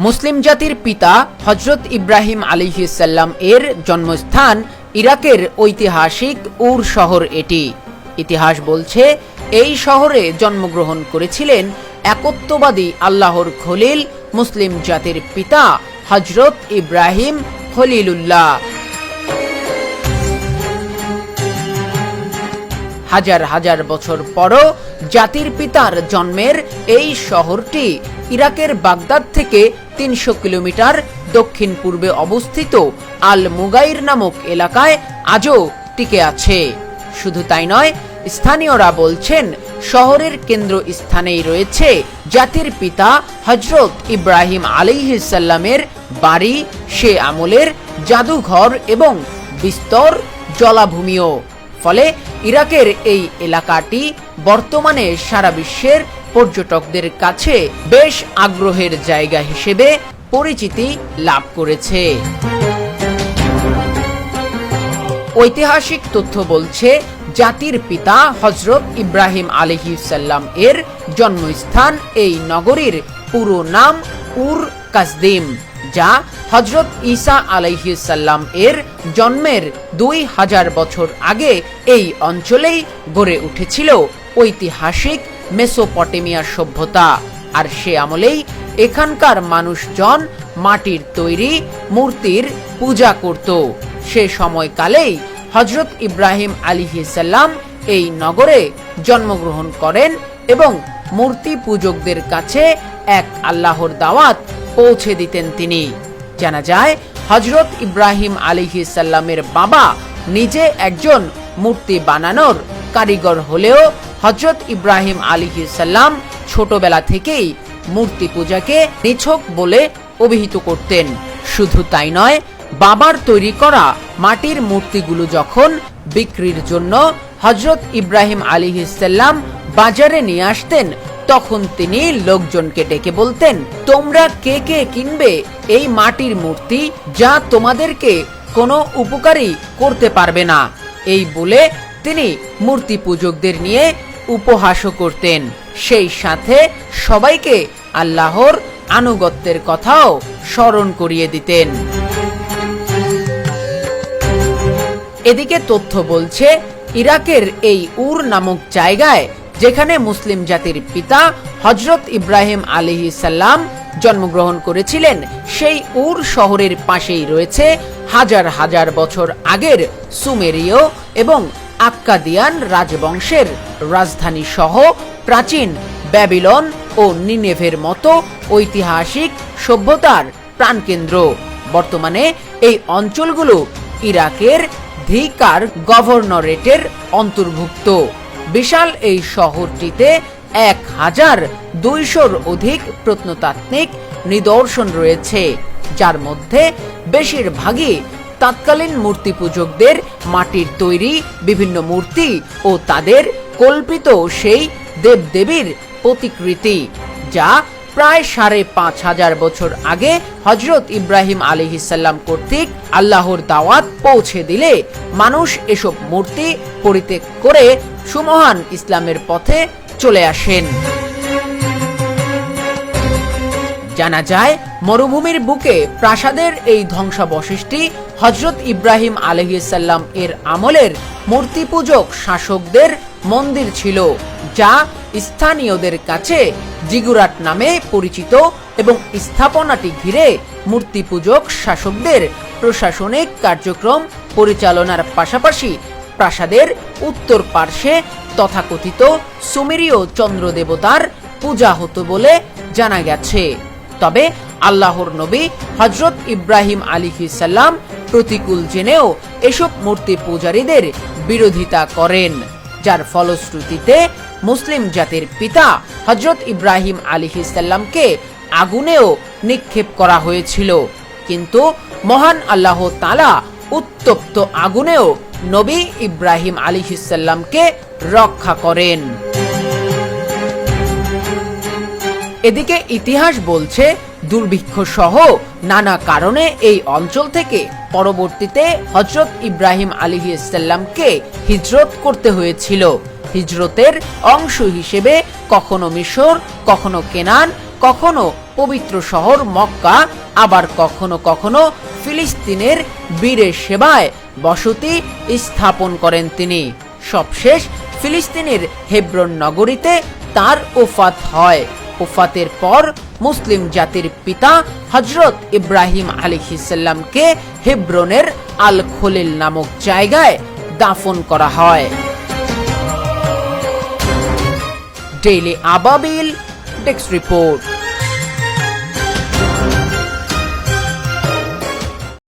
মুসলিম জাতির পিতা হযরত ইব্রাহিম আলাইহিসসালাম এর জন্মস্থান ইরাকের ঐতিহাসিক উর শহর। এটি ইতিহাস বলছে এই শহরে জন্মগ্রহণ করেছিলেন একত্ববাদী আল্লাহর খলিল মুসলিম জাতির পিতা হযরত ইব্রাহিম খলিলুল্লাহ। হাজার হাজার বছর পরও জাতির পিতার জন্মের এই শহরটি ইরাকের বাগদাদ থেকে ৩০০ কিলোমিটার দক্ষিণ পূর্বে অবস্থিত আল মুগাইর নামক এলাকায় আজও টিকে আছে। শুধু তাই নয়, স্থানীয়রা বলছেন শহরের কেন্দ্রস্থানেই রয়েছে জাতির পিতা হযরত ইব্রাহিম আলাইহিসসালামের বাড়ি, সে আমলের জাদুঘর এবং বিস্তর জলাভূমিও। ফলে ইরাকের এই এলাকাটি বর্তমানে সারা বিশ্বের পর্যটকদের কাছে বেশ আগ্রহের জায়গা হিসেবে পরিচিতি লাভ করেছে। ঐতিহাসিক তথ্য বলছে জাতির পিতা হযরত ইব্রাহিম আলাইহিসসালাম এর জন্মস্থান এই নগরীর পুরো নাম উর কাসদিম, যা হযরত ঈসা আলাইহিসসালাম এর জন্মের ২০০০ বছর আগে এই অঞ্চলেই গড়ে উঠেছিল ঐতিহাসিক মেসোপটেমিয়ার সভ্যতা। আর সে আমলেই এখানকার মানুষজন মাটির তৈরি মূর্তির পূজা করত। সে সময়কালেই হযরত ইব্রাহিম আলাইহিসসালাম এই নগরে জন্মগ্রহণ করেন এবং মূর্তি পূজকদের কাছে এক আল্লাহর দাওয়াত পৌঁছে দিতেন তিনি। জানা যায় হযরত ইব্রাহিম আলাইহিসসালামের বাবা নিজে একজন মূর্তি বানানোর কারিগর হলেও হযরত ইব্রাহিম আলাইহিসসালাম ছোটবেলা থেকেই মূর্তি পূজাকে নিছক বলে অভিহিত করতেন। শুধু তাই নয়, বাবার তৈরি করা মাটির মূর্তিগুলো যখন বিক্রির জন্য হযরত ইব্রাহিম আলাইহিসসালাম বাজারে নিয়ে আসতেন, তখন তিনি লোকজনকে ডেকে বলতেন, তোমরা কে কে কিনবে এই মাটির মূর্তি, যা তোমাদেরকে কোনো উপকারই করতে পারবে না। এই বলে তিনি মূর্তি পূজকদের নিয়ে উপহাসও করতেন, সেই সাথে সবাইকে আল্লাহর আনুগত্যের কথাও স্মরণ করিয়ে দিতেন। এদিকে তথ্য বলছে ইরাকের এই উর নামক জায়গায়, যেখানে মুসলিম জাতির পিতা হযরত ইব্রাহিম আলাইহিসসালাম জন্মগ্রহণ করেছিলেন, সেই উর শহরের পাশেই রয়েছে হাজার হাজার বছর আগের সুমেরীয় এবং আক্কাদিয়ান রাজবংশের রাজধানী সহ প্রাচীন ব্যাবিলন ও নিনেভের মতো ঐতিহাসিক সভ্যতার প্রাণকেন্দ্র। বর্তমানে এই অঞ্চলগুলো ইরাকের ধিকার গভর্নরেটের অন্তর্ভুক্ত। বিশাল এই শহরটিতে ১,২০০'র অধিক প্রত্নতাত্ত্বিক নিদর্শন রয়েছে, যার মধ্যে বেশিরভাগই তৎকালীন মূর্তি পূজকদের মাটির তৈরি বিভিন্ন মূর্তি ও তাদের কল্পিত সেই দেবদেবীর প্রতিকৃতি, যা প্রায় ৫,৫০০ বছর আগে হযরত ইব্রাহিম আলাইহিসসালাম কর্তৃক আল্লাহর দাওয়াত পৌঁছে দিলে মানুষ এসব মূর্তি পরিত্যাগ করে সুমহান ইসলামের পথে চলে আসেন। জানা যায় মরুভূমির বুকে প্রাসাদের এই ধ্বংসাবশেষটি হযরত ইব্রাহিম আলাইহিসসালাম এর আমলের মূর্তি পূজক শাসকদের মন্দির ছিল, যা স্থানীয়দের কাছে জিগুরাট নামে পরিচিত এবং স্থাপনাটি ঘিরে মূর্তি পূজক শাসকদের প্রশাসনিক কার্যক্রম পরিচালনার পাশাপাশি প্রাসাদের উত্তর পার্শ্বে তথাকথিত সুমেরীয় চন্দ্র দেবতার পূজা হতো বলে জানা গেছে। তবে আল্লাহর নবী হযরত ইব্রাহিম আলাইহিসসালাম প্রতিকূল জেনেও এসব মূর্তি পূজারীদের বিরোধিতা করেন, যার ফলশ্রুতিতে মুসলিম জাতির পিতা হযরত ইব্রাহিম আলাইহিসসালামকে আগুনেও নিক্ষেপ করা হয়েছিল। কিন্তু মহান আল্লাহ তাআলা উত্তপ্ত আগুনেও নবী ইব্রাহিম আলাইহিসসালামকে রক্ষা করেন। এদিকে ইতিহাস বলছে দুর্ভিক্ষ সহ নানা কারণে এই অঞ্চল থেকে পরবর্তীতে হযরত ইব্রাহিম আলাইহিসসালামকে হিজরত করতে হয়েছিল। হিজরতের অংশ হিসেবে কখনো মিশর, কখনো কেনান, কখনো পবিত্র শহর মক্কা, আবার কখনো কখনো ফিলিস্তিনের বীরের সেবায় বসতি স্থাপন করেন তিনি। সবশেষ ফিলিস্তিনের হেব্রন নগরীতে তার ওফাত হয়। ওফাতের পর মুসলিম জাতির পিতা হযরত ইব্রাহিম আলাইহিসসালামকে হেব্রনের আল খলিল নামক জায়গায় দাফন করা হয়। ডেইলি আবাবিল ডেস্ক রিপোর্ট।